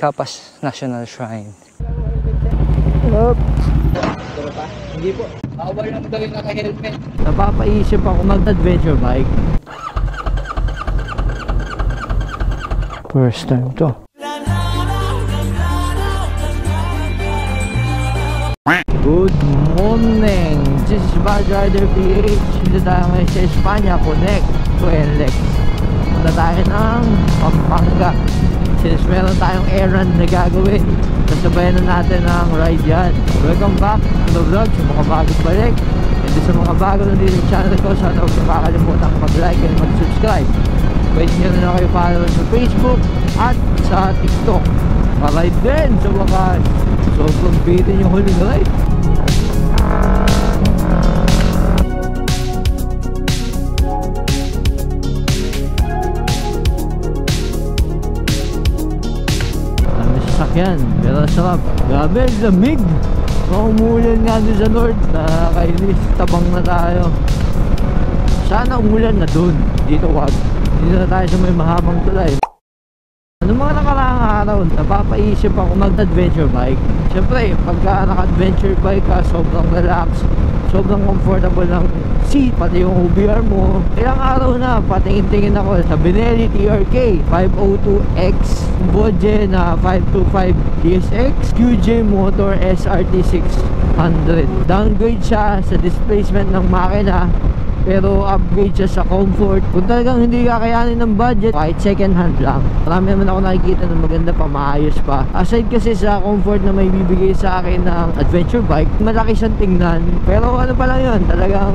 Capas National Shrine. Hindi po. Bawal lang daw yung naka-helmet. Napapaisip ako mag-adventure bike. First time to. Good morning! This is Bad Rider PH. Hindi tayo ngayon sa Espanya. Connect to NLEX. Punta tayo ng Pampanga. Since meron tayong errand na gagawin, sasabayan na natin ang ride yan. Welcome back to the vlog sa mga bagong balik. And sa mga bago na dito sa channel ko, sana huwag na kakalimutan mag-like and mag-subscribe. Pwede nyo na kayo follow sa Facebook at sa TikTok. Maride din sa wakas. So, kumpitin yung huling ride. Yan, pero sarap. Grabe, lamig. Umulan nga doon sa north. Nakakainis, tabang na tayo. Sana umulan na doon. Dito wag. Dito na tayo sa may mahabang tulay. Ano mga nakaraang araw, napapaisip ako mag-adventure bike. Siyempre, pagka naka-adventure bike ka, sobrang relax, sobrang comfortable ng seat, pati yung OBR mo. Ilang araw na, patingin-tingin ako sa Benelli TRK 502X Boje na 525 DSX QJ Motor SRT 600. Downgrade siya sa displacement ng makina, pero upgrade siya sa comfort. Kung talagang hindi kakayanin ng budget, kahit second hand lang. Marami naman ako nakikita na maganda pa, maayos pa. Aside kasi sa comfort na may bibigay sa akin ng adventure bike, malaki siyang tingnan. Pero ano pa lang yun, talagang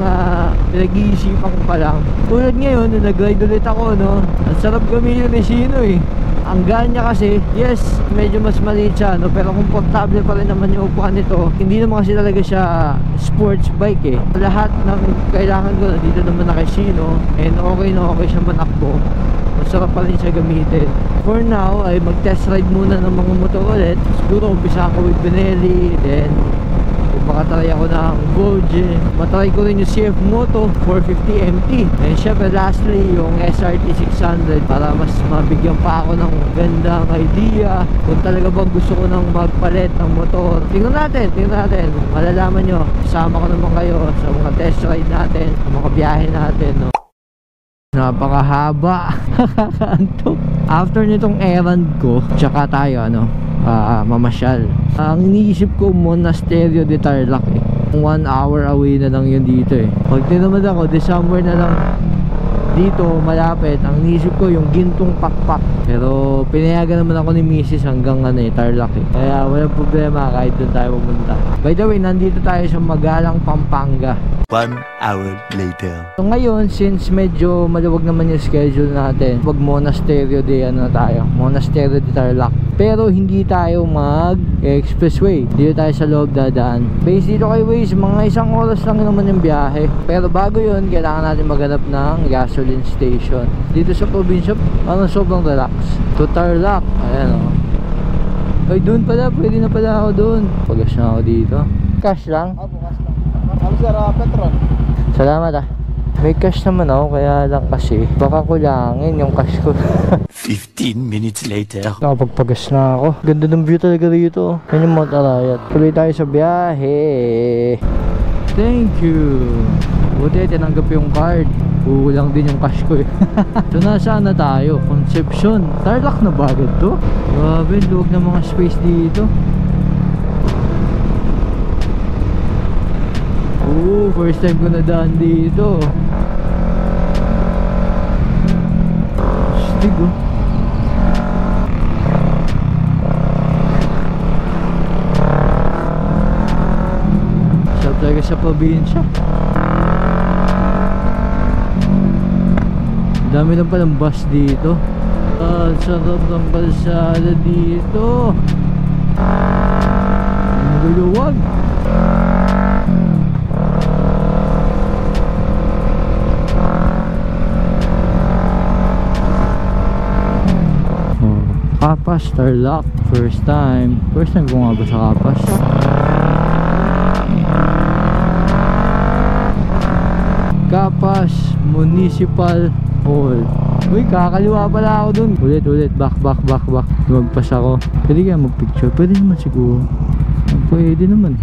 pinag-iisipan ko pa lang. Tulad ngayon, nung nag-ride ulit ako, no? Ang sarap gamitin ni Shino eh. Ang ganya kasi, yes, medyo mas maliit siya, no? Pero komportable pa rin naman yung upuan nito. Hindi naman kasi talaga siya sports bike eh. Lahat ng kailangan ko dito naman na kay Shino, and okay na okay siya manakbo. Masarap pa rin siya gamitin. For now, ay mag-test ride muna ng mga motor ulit. Siguro umpisa ako with Benelli, then makatry ako ng Boje. Matry ko rin yung CF Moto 450 MT. And syempre lastly yung SRT 600 para mas mabigyan pa ako ng gandang idea kung talaga bang gusto ko nang magpalit ng motor. Tingnan natin. Malalaman nyo, kasama ko naman kayo sa mga test ride natin, sa mga biyahe natin, no? Napakahaba. Antok. After nitong errand ko, tsaka tayo mamasyal. Ang iniisip ko, Monasterio de Tarlac eh. 1 hour away na lang yun dito eh. Pag tinamad ako, December na lang dito malapit. Ang iniisip ko yung Gintong Pakpak, pero pinayagan naman ako ni Mrs. hanggang Tarlac eh. Kaya walang problema kahit doon tayo pumunta. By the way, nandito tayo sa Magalang, Pampanga. 1 hour later. So ngayon, since medyo maluwag naman yung schedule natin, wag Monasterio de Monasterio de Tarlac. Pero hindi tayo mag-expressway. Dito tayo sa loob dadaan. Based dito kay Waze, mga 1 oras lang naman yung biyahe. Pero bago yun, kailangan natin maghanap ng gasoline station. Dito sa probinsya, sobrang relax. To Tarlac, ayan o. Ay, doon pala, pwede na pala ako doon. Pagas na ako dito. Cash lang? Opo, cash lang. Ano sir, petrol? Salamat ah. May cash naman ako, kaya lang kasi baka kulangin yung cash ko. 15 minutes later. Nakapagpagas na ako. Ganda ng view talaga rito. Yan yung Mount Arayat. Tuloy tayo sa biyahe. Thank you. Buti tinanggap yung card. Kulang din yung cash ko eh. So nasaan na tayo? Concepcion. Tarlac na ba agad to? Grabe, luwag na mga space dito. First time ko na daan dito. Stig oh. Sarap talaga sa probinsya. Dami lang palang bus dito. Sarap ng kalsada dito. Luluwag. Capas, Tarlac, first time ko nga ba sa Capas? Capas Municipal Hall. Uy, kakaliwa pala ako dun. Ulit, back. Magpas ako. Pwede kaya magpicture? Pwede naman siguro. Pwede naman.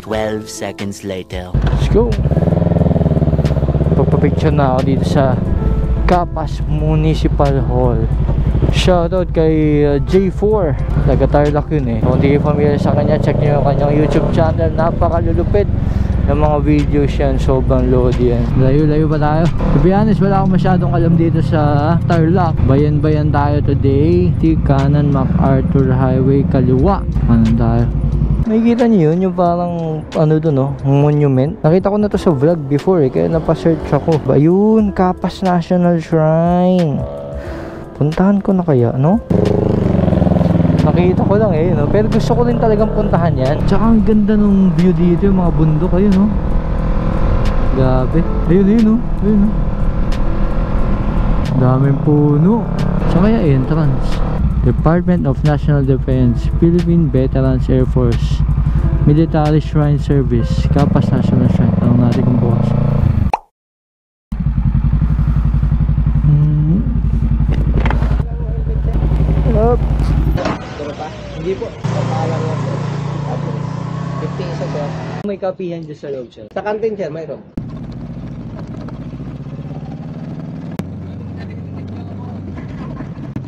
12 seconds later. Let's go. Papapicture na ako dito sa Capas Municipal Hall. Shoutout kay J4, taga Tarlac yun eh. Kung hindi kayo familiar sa kanya, check nyo yung kanyang YouTube channel. Napakalulupit ng mga videos yan, sobrang load yan. Layo pa tayo. To be honest, wala akong masyadong alam dito sa Tarlac. Bayan tayo today. Kanan MacArthur Highway, kaliwa kanan tayo. Nakikita niyo yun, yung parang ano doon no, monument. Nakita ko na to sa vlog before eh, kaya napasearch ako. Ayun, Capas National Shrine. Puntahan ko na kaya, no? Nakita ko lang eh, no? Pero gusto ko rin talagang puntahan yan. Tsaka ang ganda ng view dito, yung mga bundok, ayun, no? Grabe. Ayun, no? Ayun, no? Daming puno. Saan kaya entrance? Department of National Defense, Philippine Veterans Air Force, Military Shrine Service, Capas National Shrine. Tanong natin kung bukas. Hindi po. Paalam lang po. Tapos, 50 isa po. May kapihan dyan sa loob, sir. Sa kantin, sir, mayroon.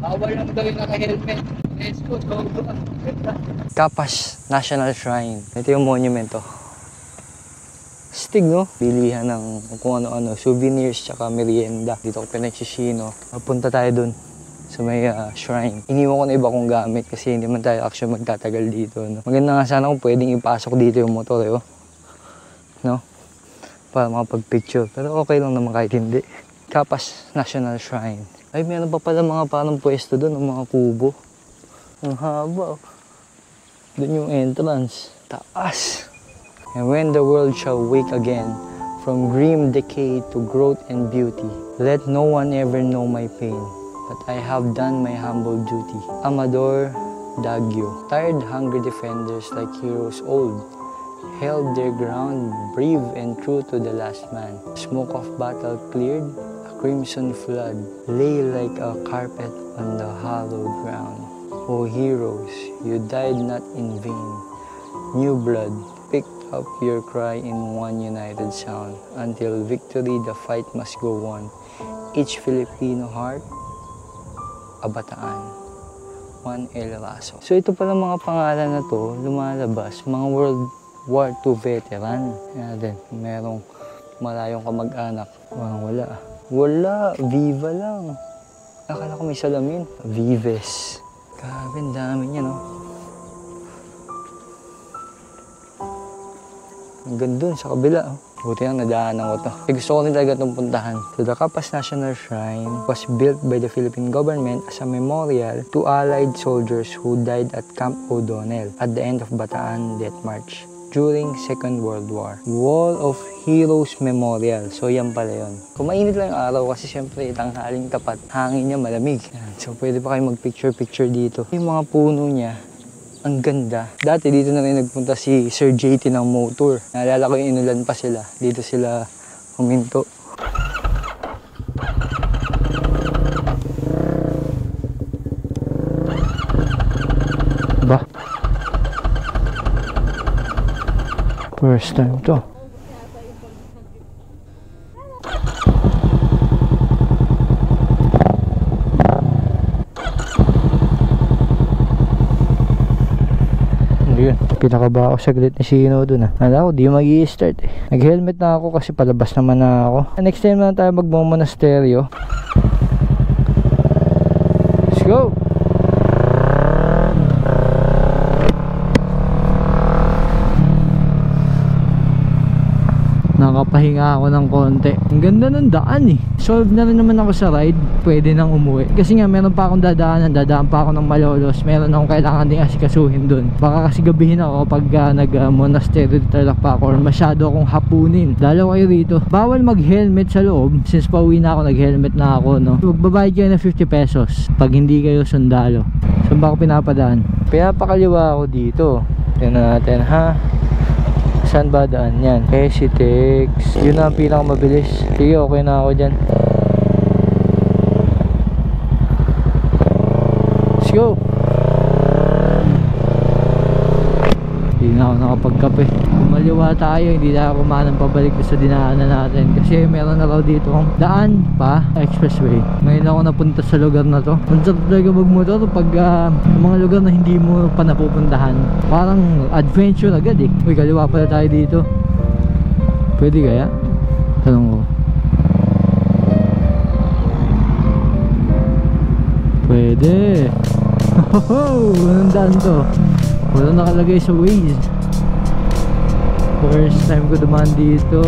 Bawal lang daw yung naka-helmet. Let's go. Capas National Shrine. Ito yung monument to. Stig, no? Bilihan ng kung ano-ano, souvenirs tsaka merienda. Dito ko pinagsisino. Punta tayo dun sa may shrine. Iniwan ko na iba kong gamit kasi hindi man tayo actually magtatagal dito. No? Maganda nga sana kung pwedeng ipasok dito yung motor. Eh, oh. No? Para makapag-picture. Pero okay lang naman kahit hindi. Capas National Shrine. Ay, meron pa pala mga parang pwesto doon, mga kubo. Ang haba. Doon yung entrance. Taas. And when the world shall wake again, from grim decay to growth and beauty, let no one ever know my pain. But I have done my humble duty. Amador Daggio. Tired, hungry defenders like heroes old held their ground, brave and true to the last man. Smoke of battle cleared, a crimson flood lay like a carpet on the hallowed ground. O heroes, you died not in vain. New blood picked up your cry in one united sound. Until victory, the fight must go on. Each Filipino heart, a Bataan, Juan El Raso. So ito pala mga pangalan na to, lumalabas, mga World War II veteran. Yan, merong malayong kamag-anak. Wala. Wala, Viva lang. Akala ko may salamin. Vives. Grabe, ang dami niya, no? Hanggang dun sa kabila, oh. Buti lang nadaanan ko to. Gusto ko rin talaga itong puntahan. So the Capas National Shrine was built by the Philippine government as a memorial to Allied soldiers who died at Camp O'Donnell at the end of Bataan Death March during Second World War. Wall of Heroes Memorial. So yan pala yun. Kung mainit lang yung araw kasi syempre tanghaling tapat, hangin niya malamig. So pwede pa kayo mag-picture dito. Yung mga puno niya, ang ganda. Dati dito na rin nagpunta si Sir JT ng motor. Naalala ko yung inulan pa sila. Dito sila huminto. Ba? First time to. Pinakaba ako saglit ni Sino dun. Nala ko di mag-i-start eh. Nag-helmet na ako kasi palabas naman na ako. Next time na tayo magmo-monasteryo. Let's go! Nakapahinga ako ng konti. Ang ganda ng daan eh. Solve na rin naman ako sa ride. Pwede nang umuwi. Kasi nga meron pa akong dadaan pa ako ng Malolos. Meron akong kailangan din asikasuhin dun. Baka kasi gabihin ako kapag nag-monastery talaga pa ako or masyado akong hapunin. Dalaw kayo rito. Bawal mag-helmet sa loob. Since pauwi na ako, nag-helmet na ako, no? Magbabayad kayo ng 50 pesos pag hindi kayo sundalo. Saan ba ako pinapadaan? Pinapakaliwa ako dito. Tignan natin ha. Saan ba daan yan? Hesitex. Yun na ang pinakamabilis. Sige, okay na ako dyan. go! Hindi na ako nakapagkape. Kumaliwa tayo, hindi na ako kumanang pabalik sa dinaanan natin. Kasi meron na raw dito daan pa, expressway. Ngayon ako napunta sa lugar na to. Ang sarap talaga magmotor pag mga lugar na hindi mo pa napupuntahan. Parang adventure agad eh. Uy, kaliwa pala tayo dito. Pwede kaya? Tanong ko. Pwede. Hoho! Anong daan to? Wala nakalagay sa Waze. First time ko dumaan dito.